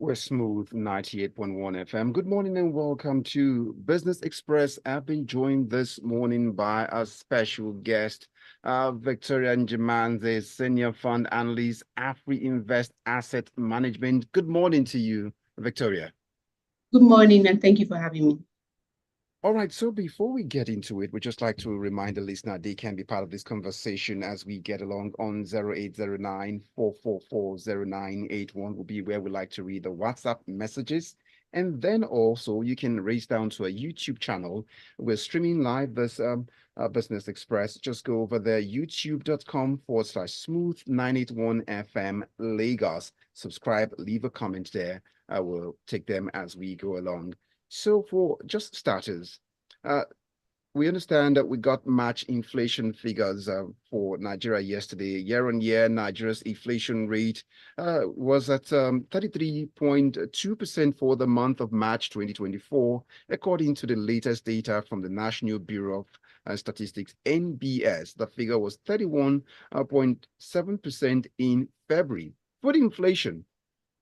We're Smooth 98.1 FM. Good morning and welcome to Business Express. I've been joined this morning by a special guest, Vctoria Njimanze, Senior Fund Analyst, Afrinvest Asset Management. Good morning to you, Vctoria. Good morning, and thank you for having me. All right, so before we get into it, we'd just like to remind the listener they can be part of this conversation as we get along on 0809 444 0981 will be where we like to read the WhatsApp messages. And then also you can raise down to a YouTube channel. We're streaming live this Business Express. Just go over there, youtube.com/smooth 981 FM Lagos. Subscribe, leave a comment there. I will take them as we go along. So for just starters, we understand that we got March inflation figures for Nigeria yesterday. Year on year, Nigeria's inflation rate was at 33.2% for the month of March 2024, according to the latest data from the National Bureau of Statistics, NBS. The figure was 31.7% in February. Food inflation.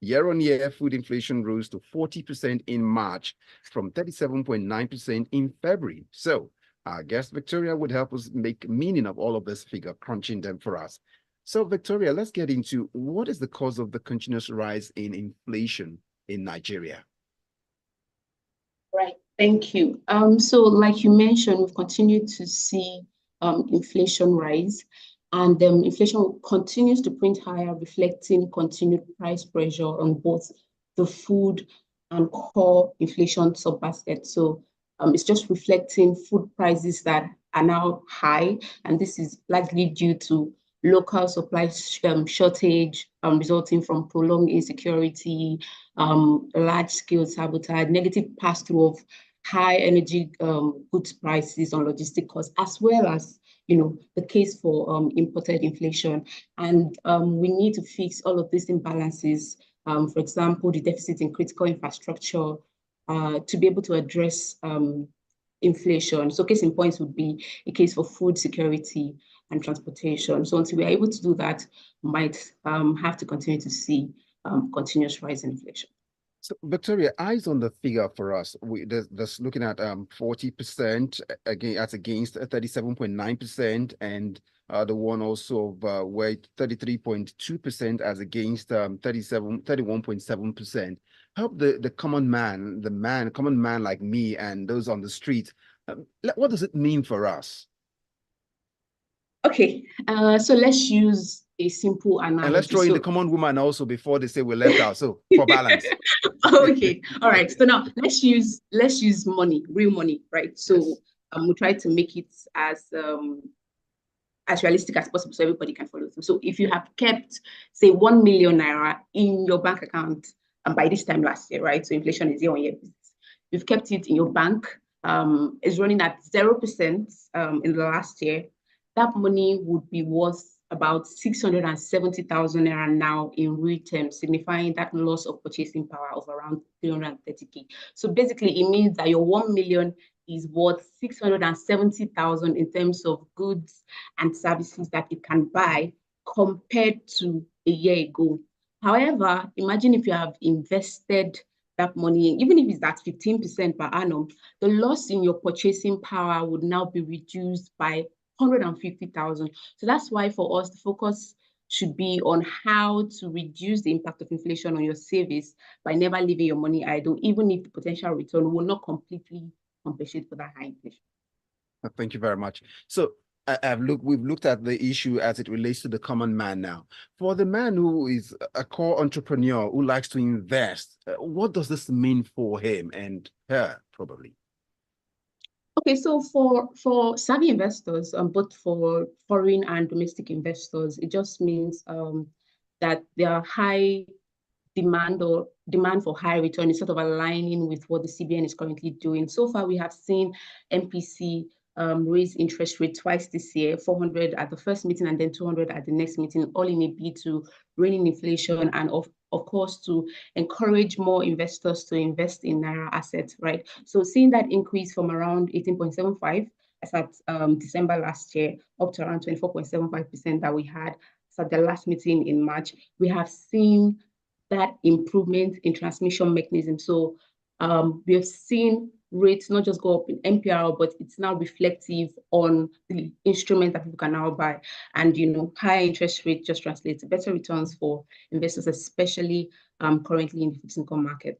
Year-on-year, food inflation rose to 40% in March from 37.9% in February. So our guest Vctoria would help us make meaning of all of this figure, crunching them for us. So Vctoria, let's get into what is the cause of the continuous rise in inflation in Nigeria? Right, thank you. So like you mentioned, we've continued to see inflation rise. And inflation continues to print higher, reflecting continued price pressure on both the food and core inflation sub-basket. So it's just reflecting food prices that are now high, and this is largely due to local supply shortage resulting from prolonged insecurity, large-scale sabotage, negative pass-through of high energy goods prices on logistic costs, as well as the case for imported inflation. And we need to fix all of these imbalances, for example, the deficit in critical infrastructure, to be able to address inflation. So case in points would be a case for food security and transportation. So until we're able to do that, we might have to continue to see continuous rise in inflation. So Vctoria, eyes on the figure for us. That's looking at 40% again, that's against 37.9%, and the one also of where 33.2% as against 31.7%. Help the common man, common man like me and those on the street. What does it mean for us? Okay, so let's use a simple analogy. And let's throw in the common woman also before they say we're left out. So for balance. Okay, all right. So now let's use money, real money, right? So yes. We'll try to make it as realistic as possible so everybody can follow through. So if you have kept, say, 1 million naira in your bank account by this time last year, right? So inflation is year-on-year business. You've kept it in your bank, it's running at 0% in the last year. That money would be worth about 670,000 naira now in real terms, signifying that loss of purchasing power of around 330k. So basically, it means that your 1 million is worth 670,000 in terms of goods and services that it can buy compared to a year ago. However, imagine if you have invested that money, even if it's at 15% per annum, the loss in your purchasing power would now be reduced by 150,000. So that's why for us, the focus should be on how to reduce the impact of inflation on your savings by never leaving your money idle, even if the potential return will not completely compensate for that high inflation. Thank you very much. So we've looked at the issue as it relates to the common man now. For the man who is a core entrepreneur who likes to invest, what does this mean for him and her, probably? Okay, so for savvy investors, both for foreign and domestic investors, it just means that there are high demand for high return is sort of aligning with what the CBN is currently doing. So far, we have seen MPC raise interest rate twice this year, 400 at the first meeting and then 200 at the next meeting, all in a bid to rein in inflation and of course, to encourage more investors to invest in Naira assets, right? So seeing that increase from around 18.75 as at December last year up to around 24.75% that we had at the last meeting in March, we have seen that improvement in transmission mechanism. So we have seen rates not just go up in MPR, but it's now reflective on the instrument that people can now buy. And, higher interest rate just translates to better returns for investors, especially currently in the fixed income market.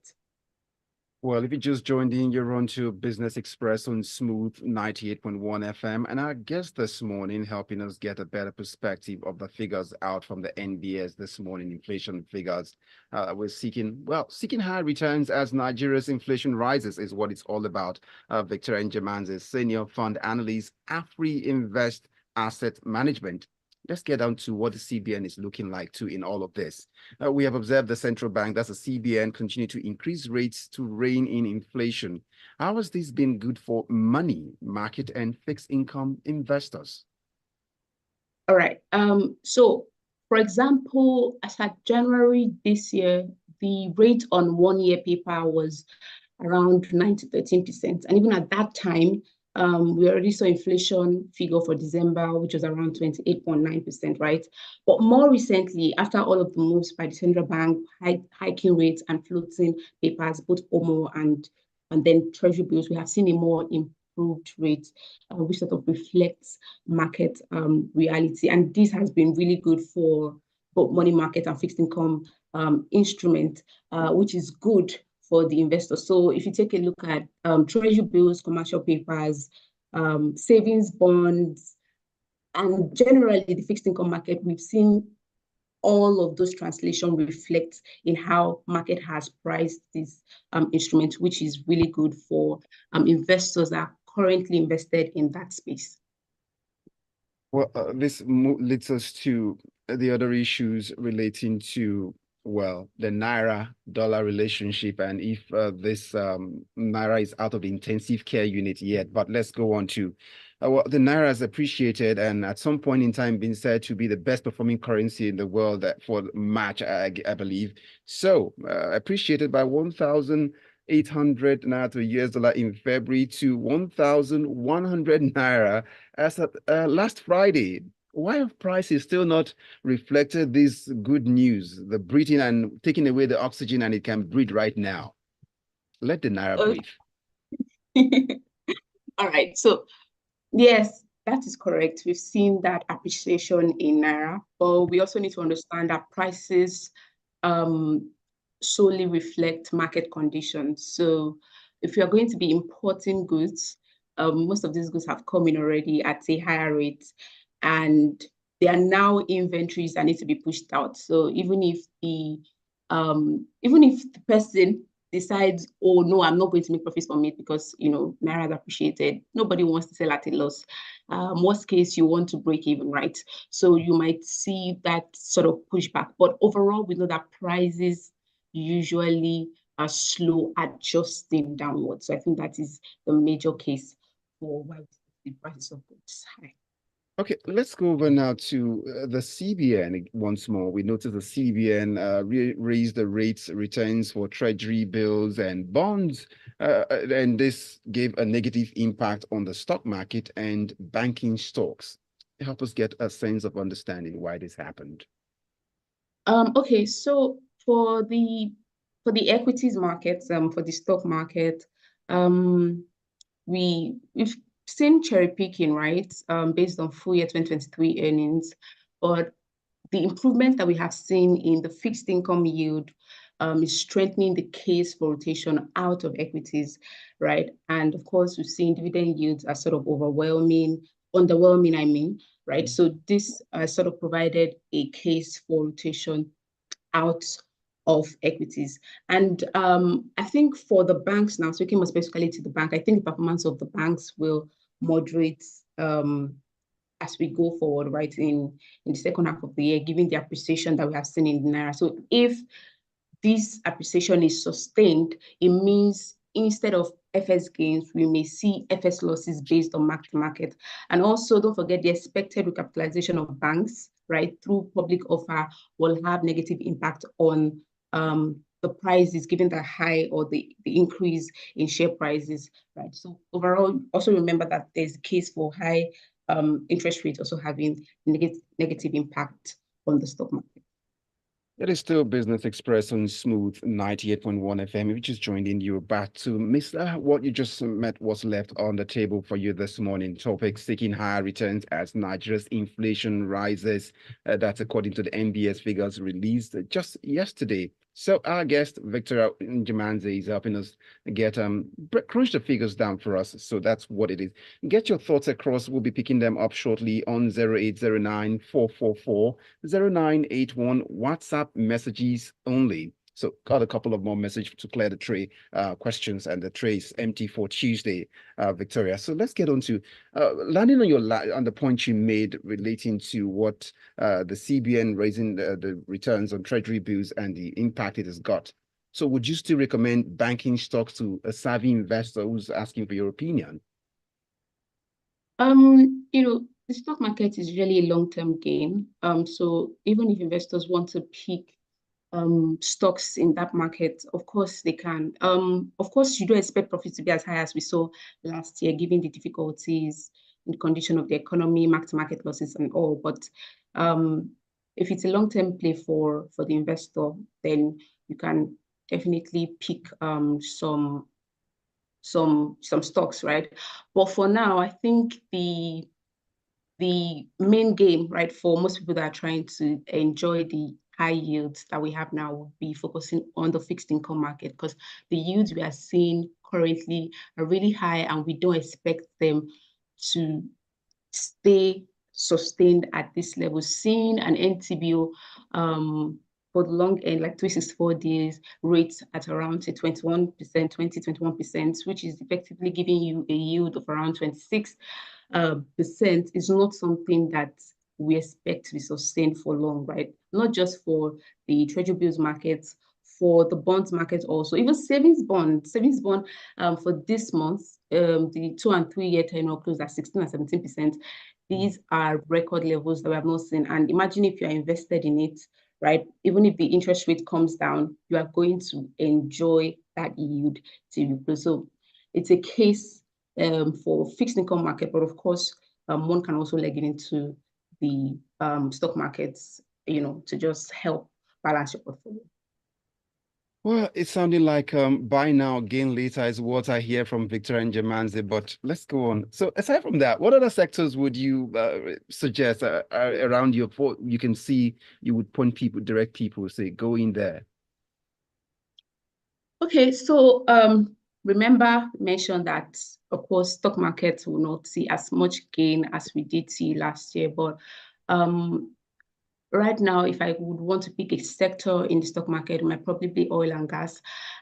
Well, if you just joined in, you're on to Business Express on Smooth 98.1 FM. And our guest this morning helping us get a better perspective of the figures out from the NBS this morning, inflation figures. We're seeking high returns as Nigeria's inflation rises is what it's all about. Vctoria Njimanze, Senior Fund Analyst, Afrinvest Asset Management. Let's get down to what the CBN is looking like too in all of this. We have observed the central bank, that's the CBN, continue to increase rates to rein in inflation. How has this been good for money, market, and fixed income investors? All right. So, for example, as at January this year, the rate on 1-year paper was around 9 to 13%. And even at that time, we already saw inflation figure for December, which was around 28.9%, right? But more recently, after all of the moves by the central bank, hiking rates and floating papers, both OMO and then treasury bills, we have seen a more improved rate, which sort of reflects market reality. And this has been really good for both money market and fixed income instrument, which is good for the investor. So if you take a look at treasury bills, commercial papers, savings bonds, and generally the fixed income market, we've seen all of those translation reflect in how market has priced this instrument, which is really good for investors that are currently invested in that space. Well, this leads us to the other issues relating to the naira-dollar relationship, and if this naira is out of the intensive care unit yet. But let's go on to the naira has appreciated and at some point in time been said to be the best performing currency in the world for March, I believe. So appreciated by 1,800 naira to US dollar in February to 1,100 naira as of last Friday. Why have prices still not reflected this good news, the breathing and taking away the oxygen, and it can breathe right now? Let the naira breathe. All right. So, yes, that is correct. We've seen that appreciation in naira, but we also need to understand that prices solely reflect market conditions. So, if you are going to be importing goods, most of these goods have come in already at a higher rate, and there are now inventories that need to be pushed out. So even if the person decides, oh no, I'm not going to make profits from it because naira is appreciated, nobody wants to sell at a loss. Worst case, you want to break even, right? So you might see that sort of pushback. But overall, we know that prices usually are slow adjusting downwards. So I think that is the major case for why the prices of goods high. Okay, let's go over now to the CBN once more. We noticed the CBN raised the rates returns for treasury bills and bonds, and this gave a negative impact on the stock market and banking stocks. Help us get a sense of understanding why this happened. Okay, so for the equities markets, for the stock market, we've seen cherry picking, right, based on full year 2023 earnings, but the improvement that we have seen in the fixed income yield is strengthening the case for rotation out of equities, right? And of course, we've seen dividend yields are sort of underwhelming, I mean, right? So this sort of provided a case for rotation out of equities. And I think for the banks now, speaking more specifically to the bank, I think the performance of the banks will moderate as we go forward, right, in the second half of the year, given the appreciation that we have seen in the naira. So if this appreciation is sustained, it means instead of FS gains, we may see FS losses based on mark-to-market. And also, don't forget the expected recapitalization of banks, right, through public offer will have negative impact on the prices, given the high or the increase in share prices, right? So overall, also remember that there's a case for high interest rates also having negative impact on the stock market. It is still Business Express on Smooth 98.1 FM. If you just joined in, you're back to Mr. What you just met was left on the table for you this morning. Topic seeking higher returns as Nigeria's inflation rises. That's according to the NBS figures released just yesterday. So our guest, Victoria Njimanze, is helping us get crunch the figures down for us. So that's what it is. Get your thoughts across. We'll be picking them up shortly on 0809 444 0981 WhatsApp messages only. So got a couple of more messages to clear the tray questions, and the tray is empty for Tuesday, Victoria. So let's get on to landing on on the point you made relating to what the CBN raising the returns on treasury bills and the impact it has got. So would you still recommend banking stocks to a savvy investor who's asking for your opinion? The stock market is really a long-term game. So even if investors want to pick stocks in that market, of course they can. Of course, you don't expect profits to be as high as we saw last year, given the difficulties in the condition of the economy, mark-to-market losses and all. But if it's a long-term play for the investor, then you can definitely pick some stocks, right? But for now, I think the main game, right, for most people that are trying to enjoy the high yields that we have now will be focusing on the fixed income market, because the yields we are seeing currently are really high and we don't expect them to stay sustained at this level. Seeing an NTBO for the long end, like 364 days, rates at around say 21%, 21%, which is effectively giving you a yield of around 26%, is not something that we expect to be sustained for long, right? Not just for the treasury bills markets, for the bonds market also, even savings bond for this month, the 2 and 3 year tenure closed at 16 and 17%. These are record levels that we have not seen. And imagine if you're invested in it, right? Even if the interest rate comes down, you are going to enjoy that yield till you close. So it's a case for fixed income market, but of course, one can also leg it into the stock markets, to just help balance your portfolio. Well, it's sounding like buy now, gain later is what I hear from Victoria and Njimanze, but let's go on. So aside from that, what other sectors would you suggest around you can see you would direct people, say, go in there? Okay, so remember, mentioned that, of course, stock markets will not see as much gain as we did see last year, but right now, if I would want to pick a sector in the stock market, it might probably be oil and gas.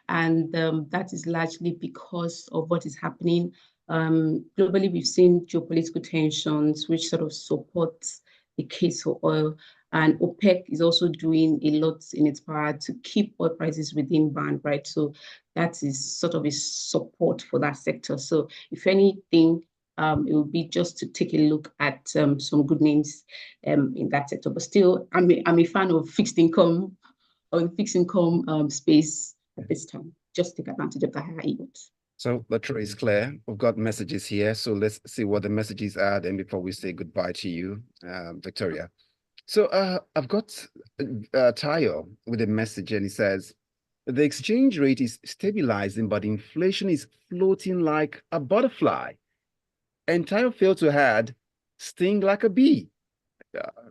And that is largely because of what is happening. Globally, we've seen geopolitical tensions, which sort of supports the case for oil. And OPEC is also doing a lot in its power to keep oil prices within band, right? So that is sort of a support for that sector. So if anything, it would be just to take a look at some good names in that sector. But still, I'm a fan of fixed income space at this time. Just take advantage of the higher yields. So the tray is clear. We've got messages here. So let's see what the messages are then before we say goodbye to you, Victoria. So I've got Tayo with a message, and he says, the exchange rate is stabilizing, but inflation is floating like a butterfly. And Tayo failed to add, sting like a bee.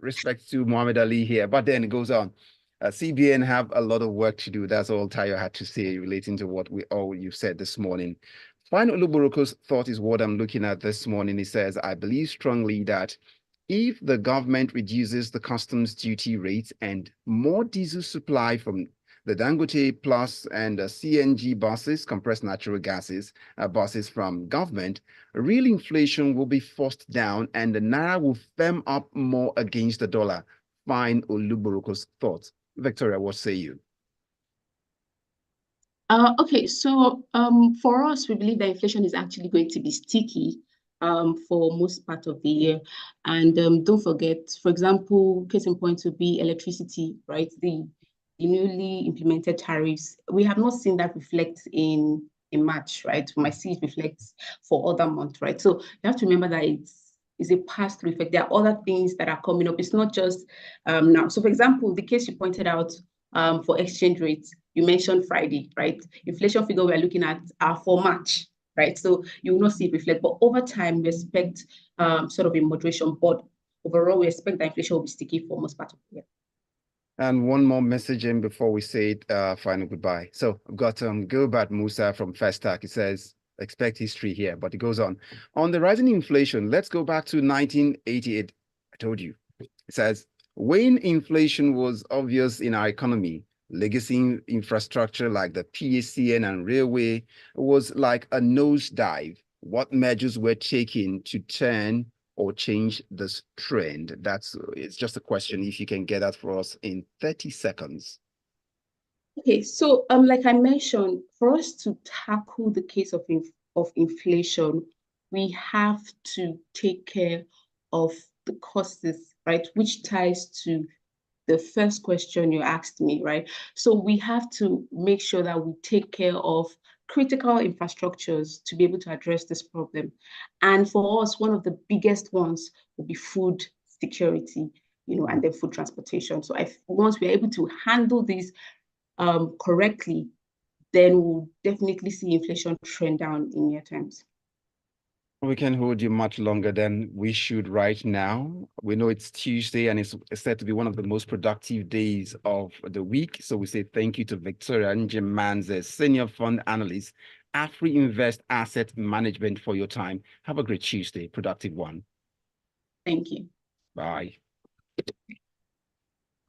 Respect to Muhammad Ali here, but then it goes on. CBN have a lot of work to do. That's all Tayo had to say relating to what you said this morning. Final Oluburuko's thought is what I'm looking at this morning. He says, I believe strongly that if the government reduces the customs duty rates and more diesel supply from the Dangote Plus and CNG buses, compressed natural gases buses from government, real inflation will be forced down and the naira will firm up more against the dollar. Fine Oluburuko's thoughts. Victoria, what say you? Okay, so for us, we believe that inflation is actually going to be sticky for most part of the year. And don't forget, for example, case in point would be electricity, right? The newly implemented tariffs. We have not seen that reflect in March, right? We might see it reflect for other months, right? So you have to remember that it's a pass-through effect. There are other things that are coming up. It's not just now. So for example, the case you pointed out for exchange rates, you mentioned Friday, right? Inflation figure we're looking at are for March, right? So you will not see it reflect, but over time, we expect sort of a moderation, but overall, we expect that inflation will be sticky for most part of the year. And one more message in before we say it, final goodbye. So I've got Gilbert Musa from Festac. He says, expect history here, but it goes on. On the rising inflation, let's go back to 1988. I told you. It says, when inflation was obvious in our economy, legacy infrastructure like the PACN and railway was like a nosedive. What measures were taken to turn or change this trend? It's just a question, if you can get that for us in 30 seconds. Okay, so like I mentioned, for us to tackle the case of inflation, we have to take care of the causes, right? Which ties to the first question you asked me, right? So we have to make sure that we take care of critical infrastructures to be able to address this problem. And for us, one of the biggest ones will be food security, and then food transportation. So once we're able to handle these correctly, then we'll definitely see inflation trend down in near terms. We can hold you much longer than we should right now. We know it's Tuesday and it's said to be one of the most productive days of the week. So we say thank you to Vctoria Njimanze, Senior Fund Analyst, Afrinvest Asset Management, for your time. Have a great Tuesday, productive one. Thank you. Bye.